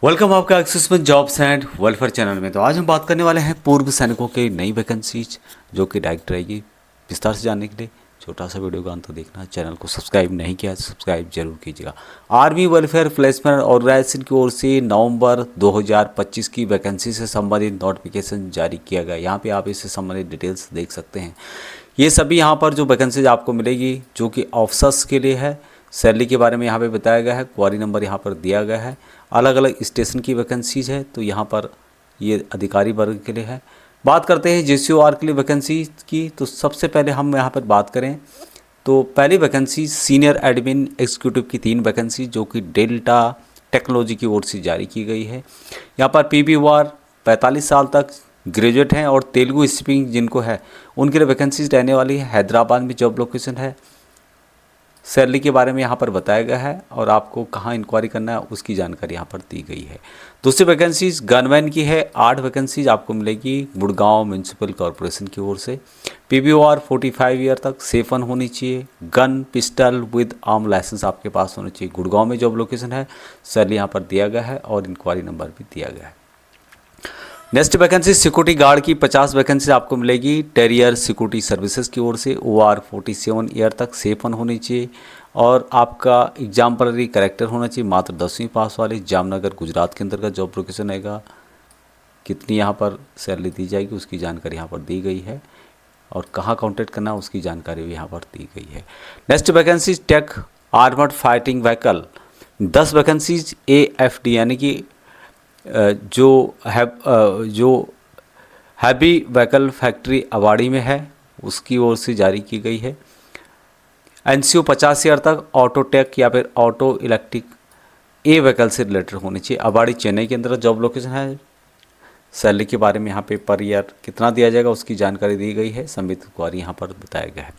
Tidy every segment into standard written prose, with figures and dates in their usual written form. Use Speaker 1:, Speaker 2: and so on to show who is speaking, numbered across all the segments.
Speaker 1: Welcome आपका axis में jobs and welfare channel में। तो आज हम बात करने वाले हैं पूर्व सैनिकों के नई वैकेंसीज जो कि डायरेक्ट रहेगी। विस्तार से जानने के लिए छोटा सा वीडियो का अंत तो देखना। चैनल को सब्सक्राइब नहीं किया सब्सक्राइब जरूर कीजिएगा। आर्मी वेलफेयर प्लेसमेंट ऑर्गेनाइजेशन की ओर से नवंबर 2025 की वैकेंसी से संबंधित नोटिफिकेशन जारी किया गया। यहाँ पे आप इससे संबंधित डिटेल्स देख सकते हैं। ये सभी यहाँ पर जो वैकेंसीज आपको मिलेगी जो कि ऑफिसर्स के लिए है। सैलरी के बारे में यहाँ पे बताया गया है, क्वारी नंबर यहाँ पर दिया गया है। अलग अलग स्टेशन की वैकेंसीज है तो यहाँ पर ये अधिकारी वर्ग के लिए है। बात करते हैं JCOR के लिए वैकेंसी की, तो सबसे पहले हम यहाँ पर बात करें तो पहली वैकेंसी सीनियर एडमिन एग्जीक्यूटिव की 3 वैकेंसी जो कि डेल्टा टेक्नोलॉजी की ओर से जारी की गई है। यहाँ पर PBOR 45 साल तक ग्रेजुएट हैं और तेलुगु स्पीकिंग जिनको है उनके लिए वैकेंसीज रहने वाली है। हैदराबाद में जॉब लोकेशन है। सैलरी के बारे में यहाँ पर बताया गया है और आपको कहाँ इंक्वायरी करना है उसकी जानकारी यहाँ पर दी गई है। दूसरी वैकेंसीज गनमैन की है। 8 वैकेंसीज आपको मिलेगी गुड़गांव म्यूनसिपल कॉरपोरेशन की ओर से। PBOR 45 ईयर तक, सेफन होनी चाहिए, gun pistol with arm licence आपके पास होना चाहिए। गुड़गांव में जॉब लोकेशन है। सैलरी यहाँ पर दिया गया है और इंक्वायरी नंबर भी दिया गया है। नेक्स्ट वैकेंसी सिक्योरिटी गार्ड की 50 वैकेंसी आपको मिलेगी टेरियर सिक्योरिटी सर्विसेज की ओर से। OR 47 ईयर तक, सेफन होनी चाहिए और आपका एग्जाम्पलरी करेक्टर होना चाहिए। मात्र 10वीं पास वाले। जामनगर गुजरात के अंतर्गत जॉब लोकेशन रहेगा। कितनी यहाँ पर सैलरी दी जाएगी उसकी जानकारी यहाँ पर दी गई है और कहाँ कॉन्टैक्ट करना है उसकी जानकारी भी यहाँ पर दी गई है। Next vacancy tech armoured fighting vehicle 10 vacancies AFD यानी कि जो हैवी व्हीकल फैक्ट्री अवाड़ी में है उसकी ओर से जारी की गई है। NCO 50 ईयर तक, ऑटोटेक या फिर ऑटो इलेक्ट्रिक व्हीकल से रिलेटेड होनी चाहिए। अवाड़ी चेन्नई के अंदर जॉब लोकेशन है। सैलरी के बारे में यहाँ पे पर ईयर कितना दिया जाएगा उसकी जानकारी दी गई है। संबित क्वारी यहाँ पर बताया गया है।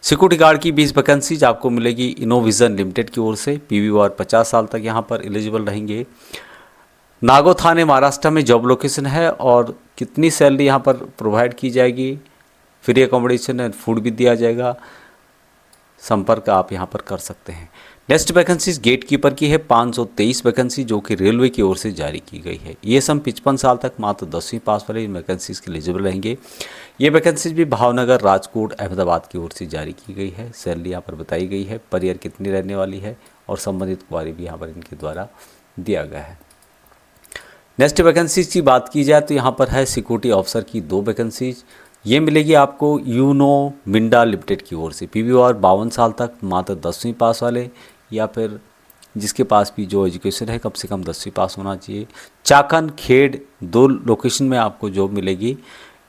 Speaker 1: सिक्योरिटी गार्ड की 20 वैकेंसीज आपको मिलेगी इनोविजन लिमिटेड की ओर से। PBOR 50 साल तक यहाँ पर एलिजिबल रहेंगे। नागो थाने महाराष्ट्र में जॉब लोकेशन है और कितनी सैलरी यहाँ पर प्रोवाइड की जाएगी, फ्री अकोमोडेशन एंड फूड भी दिया जाएगा। संपर्क आप यहाँ पर कर सकते हैं। नेक्स्ट वैकेंसी गेट कीपर की है 523 वैकेंसी जो कि रेलवे की ओर से जारी की गई है। ये सम 55 साल तक मात्र 10वीं पास वाले वैकेंसीज के एलिजिबल रहेंगे। ये वैकेंसीज भी भावनगर, राजकोट, अहमदाबाद की ओर से जारी की गई है। सैलरी यहाँ पर बताई गई है, पर ईयर कितनी रहने वाली है और संबंधित क्वारी भी यहाँ पर इनके द्वारा दिया गया है। नेक्स्ट वैकेंसीज की बात की जाए तो यहाँ पर है सिक्योरिटी ऑफिसर की 2 वैकेंसीज। ये मिलेगी आपको यूनो मिंडा लिमिटेड की ओर से। PBOR 52 साल तक, मात्र 10वीं पास वाले या फिर जिसके पास भी जो एजुकेशन है कम से कम 10वीं पास होना चाहिए। चाकन खेड़ 2 लोकेशन में आपको जॉब मिलेगी।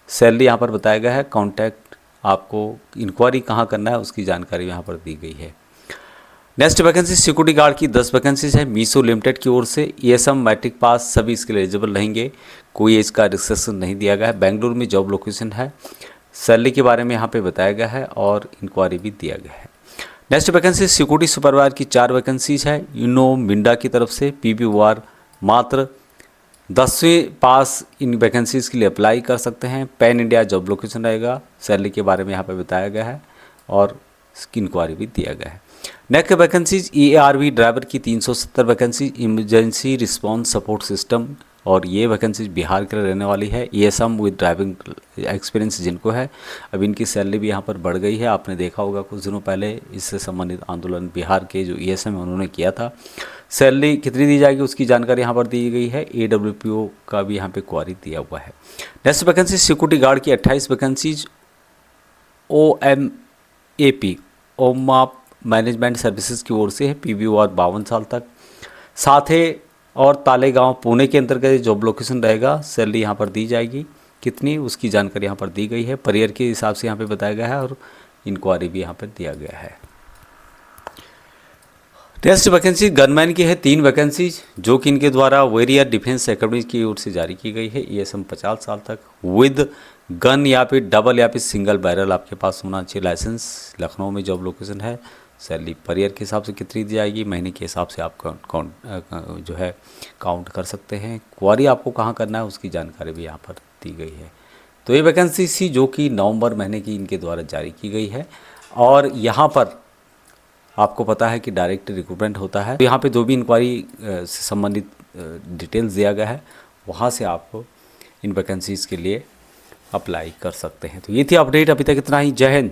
Speaker 1: सैलरी यहाँ पर बताया गया है। कॉन्टैक्ट आपको इंक्वायरी कहाँ करना है उसकी जानकारी यहाँ पर दी गई है। नेक्स्ट वैकेंसी सिक्योरिटी गार्ड की 10 वैकेंसीज है मीसो लिमिटेड की ओर से। ESM मैट्रिक पास सभी इसके लिए एलिजिबल रहेंगे। कोई एज का रिस्ट्रिक्शन नहीं दिया गया है। बेंगलुरु में जॉब लोकेशन है। सैलरी के बारे में यहाँ पे बताया गया है और इंक्वायरी भी दिया गया है। नेक्स्ट वैकेंसी सिक्योरिटी सुपरवाइजर की 4 वैकेंसीज है यूनो मिंडा की तरफ से। PBOR मात्र 10वीं पास इन वैकेंसीज के लिए अप्लाई कर सकते हैं। पैन इंडिया जॉब लोकेशन रहेगा। सैलरी के बारे में यहाँ पे बताया गया है और इसकी इंक्वायरी भी दिया गया है। नेक्स्ट वैकेंसीज EARV ड्राइवर की 370 vacancy emergency response support system और ये वैकेंसीज बिहार के लिए रहने वाली है। ESM विद ड्राइविंग एक्सपीरियंस जिनको है। अब इनकी सैलरी भी यहाँ पर बढ़ गई है। आपने देखा होगा कुछ दिनों पहले इससे संबंधित आंदोलन बिहार के जो ESM है उन्होंने किया था। सैलरी कितनी दी जाएगी उसकी जानकारी यहाँ पर दी गई है। AWPO का भी यहाँ पे क्वारी दिया हुआ है। नेक्स्ट वैकेंसी सिक्योरिटी गार्ड की 28 वैकेंसीज OMAP ओमाप मैनेजमेंट सर्विसेज की ओर से है। PBOR 52 साल तक। साथे और तालेगांव पुणे के अंतर्गत जॉब लोकेशन रहेगा। सैलरी यहाँ पर दी जाएगी, कितनी उसकी जानकारी यहाँ पर दी गई है। पर ईयर के हिसाब से यहाँ पे बताया गया है और इंक्वायरी भी यहाँ पर दिया गया है। नेक्स्ट वैकेंसी गनमैन की है 3 वैकेंसीज जो कि इनके द्वारा वेरियर डिफेंस एकेडमी की ओर से जारी की गई है। ESM 50 साल तक विद गन या फिर डबल या फिर सिंगल बैरल आपके पास होना चाहिए लाइसेंस। लखनऊ में जॉब लोकेशन है। सैलरी पर ईयर के हिसाब से कितनी दी जाएगी, महीने के हिसाब से आप जो है काउंट कर सकते हैं। क्वारी आपको कहाँ करना है उसकी जानकारी भी यहाँ पर दी गई है। तो ये वैकेंसी सी जो कि नवंबर महीने की इनके द्वारा जारी की गई है और यहाँ पर आपको पता है कि डायरेक्ट रिक्रूटमेंट होता है। तो यहाँ पे जो भी इंक्वायरी से संबंधित डिटेल्स दिया गया है वहाँ से आप इन वैकेंसीज़ के लिए अप्लाई कर सकते हैं। तो ये थी अपडेट, अभी तक इतना ही। जय हिंद।